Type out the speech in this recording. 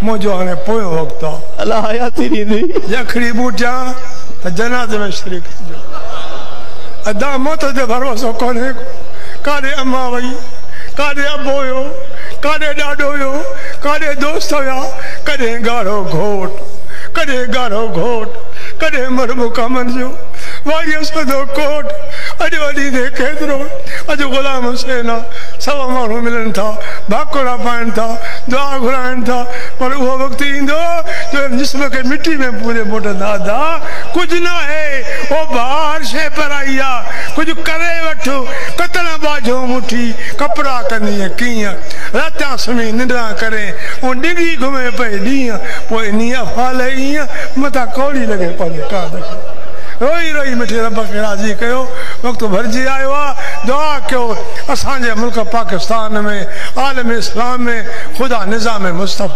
मुझो हाणे पोयो वक्त अल्लाह हयाती दी यखड़ी बूटिया त जनाज़े में शरीक जो अदा मौत ते भरोसो कोन्हे काॾे अम्मा वई काॾे अबो हुयो काॾे ॾाॾो हुयो काॾे दोस्त हुया कॾहिं ॻाढ़ो घोट कॾहिं ॻाढ़ो घोट कॾहिं मरबो कमन जो वाड़ीअ सदो कोट अॼु वॾी थिए केतिरो अॼु ग़ुलाम हुसैन सवा माण्हू मिलनि था भाकुड़ा पाइनि था दुआ घुराइनि था पर उहो वक़्तु ईंदो जो जिस्म खे मिटी में पूरे मोट दादा कुझु न आहे ओ ॿाहिर शइ पर आई आहे कुझु करे वठो कतण बाझो मुठी कपिड़ा कंदीअ कीअं रातियां सुम्ही निंड्रा करे ऐं डिगी घुमे पई ॾींहं पोइ इन अफ़ाल ईअं मथां कौड़ी लॻे पंहिंजे काद खे रोई रोई मिठे रब खे राज़ी कयो वक़्तु भरिजी आयो आहे दुआ कयो असांजे मुल्क पाकिस्तान में आलम इस्लाम में ख़ुदा निज़ाम मुस्तफ़ा